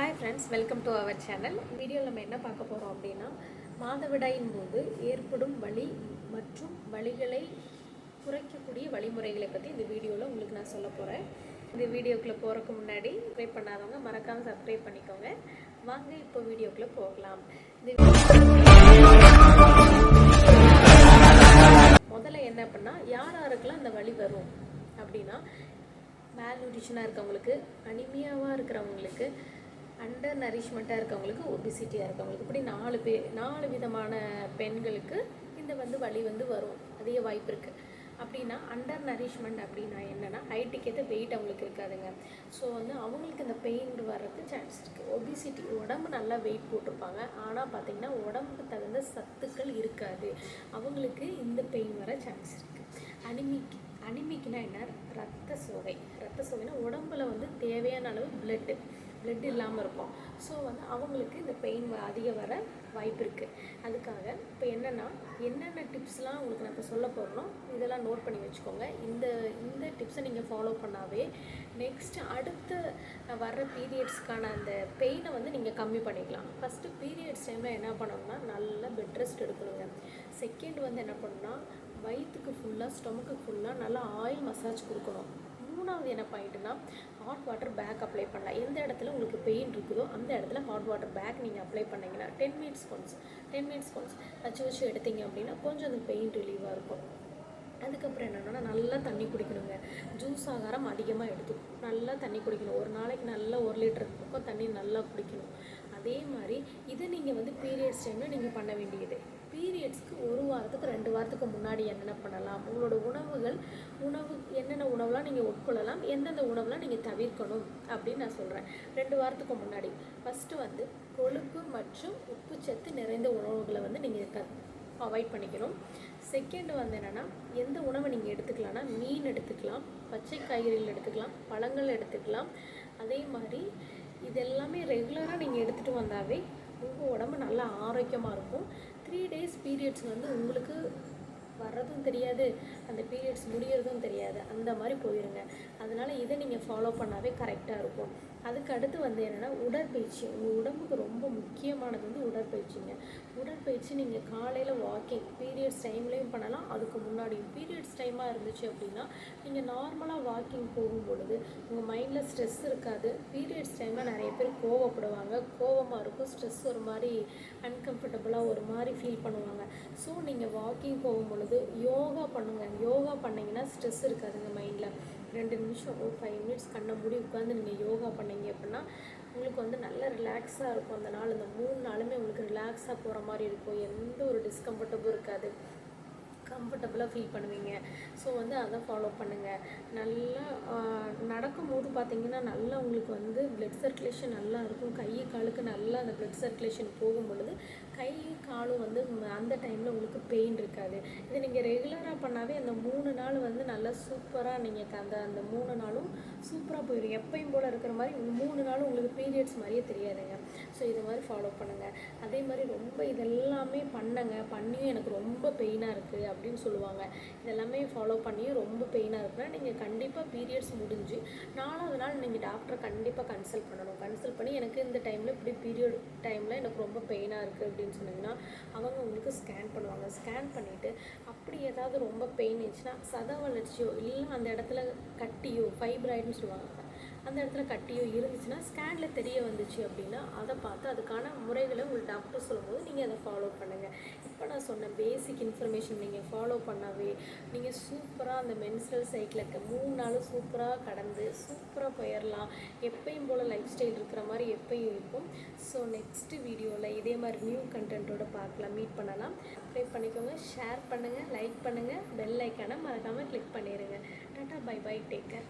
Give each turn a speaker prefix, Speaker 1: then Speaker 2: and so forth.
Speaker 1: Hi friends, welcome to our channel. வீடியோவில் நம்ம என்ன பார்க்க போகிறோம் அப்படின்னா, மாதவிடாயின் போது ஏற்படும் வலி மற்றும் வலிகளை குறைக்கக்கூடிய வழிமுறைகளை பற்றி இந்த வீடியோவில் உங்களுக்கு நான் சொல்ல போகிறேன். இந்த வீடியோக்குள்ளே போகிறதுக்கு முன்னாடி சப்ஸ்கிரைப் பண்ணாதவங்க மறக்காமல் சப்ஸ்கிரைப் பண்ணிக்கோங்க. வாங்க இப்போ வீடியோக்குள்ளே போகலாம். முதல்ல என்ன அப்படின்னா, யாருக்கெல்லாம் அந்த வலி வரும் அப்படின்னா, மேல்நியூட்ரிஷனாக இருக்கவங்களுக்கு, அனிமியாவாக இருக்கிறவங்களுக்கு, அண்டர் நரிஷ்மெண்ட்டாக இருக்கவங்களுக்கு, ஒபிசிட்டியாக இருக்கவங்களுக்கு, இப்படி 4 விதமான பெண்களுக்கு இந்த வலி வரும். அதிக வாய்ப்பு இருக்குது. அப்படின்னா அண்டர் நரிஷ்மெண்ட் அப்படின்னா என்னென்னா, ஹைட்டுக்கு ஏற்ற வெயிட் அவங்களுக்கு இருக்காதுங்க. ஸோ அவங்களுக்கு இந்த பெயின் வர்றதுக்கு சான்ஸ் இருக்குது. ஒபிசிட்டி, உடம்பு நல்லா வெயிட் போட்டிருப்பாங்க, ஆனால் பார்த்திங்கன்னா உடம்புக்கு தகுந்த சத்துக்கள் இருக்காது, அவங்களுக்கு இந்த பெயின் வர சான்ஸ் இருக்குது. அனிமிக்னா என்ன? ரத்த சோகைனா உடம்புல தேவையான அளவு பிளட் இல்லாமல் இருக்கும். ஸோ அவங்களுக்கு இந்த பெயின் அதிக வர வாய்ப்பு இருக்குது. அதுக்காக இப்போ என்னென்ன டிப்ஸ்லாம் உங்களுக்கு நான் இப்போ சொல்ல போகிறோம், இதெல்லாம் நோட் பண்ணி வச்சுக்கோங்க. இந்த டிப்ஸை நீங்கள் ஃபாலோ பண்ணாவே நெக்ஸ்ட்டு அடுத்த வர்ற பீரியட்ஸ்க்கான அந்த பெயினை நீங்கள் கம்மி பண்ணிக்கலாம். ஃபஸ்ட்டு பீரியட்ஸ் டைமில் என்ன பண்ணணும்னா, நல்லா பெட் ரெஸ்ட் எடுக்கணுங்க. செகண்ட் என்ன பண்ணணும்னா, வயிற்றுக்கு ஃபுல்லாக, ஸ்டொமக்கு ஃபுல்லாக நல்லா ஆயில் மசாஜ் கொடுக்கணும். மூணாவது என்ன பாயிண்ட்னா, ஹாட் வாட்டர் பேக் அப்ளை பண்ணலாம். எந்த இடத்துல உங்களுக்கு பெயின் இருக்குதோ அந்த இடத்துல ஹாட் வாட்டர் பேக் நீங்கள் அப்ளை பண்ணிங்கன்னா 10 மினிட்ஸ் ஒன்ஸ் வச்சு எடுத்தீங்க அப்படின்னா கொஞ்சம் அந்த பெயின் ரிலீவாக இருக்கும். அதுக்கப்புறம் என்னென்னா, நல்லா தண்ணி குடிக்கணுங்க. ஜூஸ் ஆகாரம் அதிகமாக எடுத்துக்கணும். நல்லா தண்ணி குடிக்கணும். ஒரு நாளைக்கு நல்லா 1 லிட்டர் பக்கம் தண்ணி நல்லா குடிக்கணும். அதே மாதிரி இதை நீங்கள் பீரியட்ஸ் டைமில் நீங்கள் பண்ண வேண்டியது. பீரியட்ஸ்க்கு 1 வாரத்துக்கு 2 வாரத்துக்கு முன்னாடி என்னென்ன பண்ணலாம், உங்களோட என்னென்ன உணவுலாம் நீங்கள் உட்கொள்ளலாம், எந்தெந்த உணவுலாம் நீங்கள் தவிர்க்கணும் அப்படின்னு நான் சொல்கிறேன். 2 வாரத்துக்கு முன்னாடி ஃபஸ்ட்டு கொழுப்பு மற்றும் உப்புச்சத்து நிறைந்த உணவுகளை நீங்கள் அவாய்ட் பண்ணிக்கணும். செகண்ட் என்னென்னா, எந்த உணவை நீங்கள் எடுத்துக்கலாம்னா, மீன் எடுத்துக்கலாம், பச்சை காய்கறிகள் எடுத்துக்கலாம், பழங்கள் எடுத்துக்கலாம். அதே மாதிரி இதெல்லாமே ரெகுலராக நீங்கள் எடுத்துகிட்டு வந்தாவே உங்கள் உடம்பு நல்லா ஆரோக்கியமாக இருக்கும். 3 டேஸ் பீரியட்ஸ் உங்களுக்கு வர்றதும் தெரியாது, அந்த பீரியட்ஸ் முடியறதும் தெரியாது, அந்த மாதிரி போயிடுங்க. அதனால் இதை நீங்கள் ஃபாலோ பண்ணாவே கரெக்டாக இருக்கும். அதுக்கு அடுத்து என்னென்னா, உடற்பயிற்சி. உங்கள் உடம்புக்கு ரொம்ப முக்கியமானது உடற்பயிற்சிங்க. உடற்பயிற்சி நீங்கள் காலையில் வாக்கிங் பீரியட்ஸ் டைம்லேயும் பண்ணலாம், அதுக்கு முன்னாடியும். பீரியட்ஸ் டைமாக இருந்துச்சு அப்படின்னா நீங்கள் நார்மலாக வாக்கிங் போகும் பொழுது உங்கள் மைண்டில் ஸ்ட்ரெஸ் இருக்காது. பீரியட்ஸ் டைமில் நிறைய பேர் கோவப்படுவாங்க, கோவமாக இருக்கும், ஸ்ட்ரெஸ் ஒரு மாதிரி அன்கம்ஃபர்டபுளாக ஒரு மாதிரி ஃபீல் பண்ணுவாங்க. ஸோ நீங்கள் வாக்கிங் போகும் பொழுது யோகா பண்ணுங்கள். யோகா பண்ணிங்கன்னா ஸ்ட்ரெஸ் இருக்காதுங்க மைண்டில். 2 நிமிஷம் 5 மினிட்ஸ் கண்ணை மூடி உட்காந்து நீங்கள் யோகா பண்ணீங்க அப்படின்னா உங்களுக்கு நல்ல ரிலாக்ஸாக இருக்கும். அந்த நாள், இந்த 3 நாளுமே உங்களுக்கு ரிலாக்ஸாக போகிற மாதிரி இருக்கும். எந்த ஒரு டிஸ்கம்ஃபர்டபுளும் இருக்காது, கம்ஃபர்டபுளாக ஃபீல் பண்ணுவீங்க. ஸோ அதை ஃபாலோ பண்ணுங்கள். நல்லா நடக்கும்போது பார்த்திங்கன்னா நல்லா உங்களுக்கு பிளட் சர்க்குலேஷன் நல்லா இருக்கும். கை காலுக்கு நல்லா அந்த பிளட் சர்க்குலேஷன் போகும் பொழுது கை காலும் அந்த டைமில் உங்களுக்கு பெயின் இருக்காது. இதை நீங்கள் ரெகுலராக பண்ணாவே அந்த 3 நாள் நல்லா சூப்பராக நீங்கள் அந்த 3 நாளும் சூப்பராக போயிடும். எப்பயும் போல் இருக்கிற மாதிரி 3 நாளும் உங்களுக்கு பீரியட்ஸ் மாதிரியே தெரியாதுங்க. ஸோ இது மாதிரி ஃபாலோ பண்ணுங்கள். அதே மாதிரி ரொம்ப இதெல்லாமே பண்ணியும் எனக்கு ரொம்ப பெயினாக இருக்குது அப்படின்னு சொல்லுவாங்க. இதெல்லாமே ஃபாலோ பண்ணியும் ரொம்ப பெயினாக இருக்குன்னா நீங்கள் கண்டிப்பாக பீரியட்ஸ் முடிஞ்சு 4வது நாள் நீங்கள் டாக்டரை கண்டிப்பாக கன்சல்ட் பண்ணணும். கன்சல்ட் பண்ணி எனக்கு இந்த டைமில் இப்படி பீரியட் டைமில் எனக்கு ரொம்ப பெயினாக இருக்குது அப்படின்னு சொன்னிங்கன்னா அவங்க உங்களுக்கு ஸ்கேன் பண்ணுவாங்க. ஸ்கேன் பண்ணிவிட்டு அப்படி ஏதாவது ரொம்ப பெயின் இருந்துச்சுன்னா, சத வளர்ச்சியோ இல்லை அந்த இடத்துல கட்டியோ, ஃபைப்ராய்டுன்னு சொல்லுவாங்க, அந்த இடத்துல கட்டியோ இருந்துச்சுன்னா ஸ்கேனில் தெரிய வந்துச்சு அப்படின்னா அதை பார்த்து அதுக்கான முறைகளை உங்கள் டாக்டர் சொல்லும்போது நீங்கள் அதை ஃபாலோ பண்ணுங்கள். இப்போ நான் சொன்ன பேசிக் இன்ஃபர்மேஷன் நீங்கள் ஃபாலோ பண்ணாவே நீங்கள் சூப்பராக அந்த மென்ஸ்ட்ரல் சைக்கிளுக்கு 3 நாளும் சூப்பராக கடந்து சூப்பராக போயிடலாம். எப்பயும் போல் லைஃப் ஸ்டைல் இருக்கிற மாதிரி எப்பயும் இருக்கும். ஸோ நெக்ஸ்ட் வீடியோவில் இதே மாதிரி நியூ கண்டென்ட்டோடு பார்க்கலாம், மீட் பண்ணலாம். சப்ஸ்கிரைப் பண்ணிக்கோங்க, ஷேர் பண்ணுங்கள், லைக் பண்ணுங்கள், பெல் ஐக்கானை மறக்காமல் கிளிக் பண்ணிடுங்க. டாட்டா, பை பை, டேக் கேர்.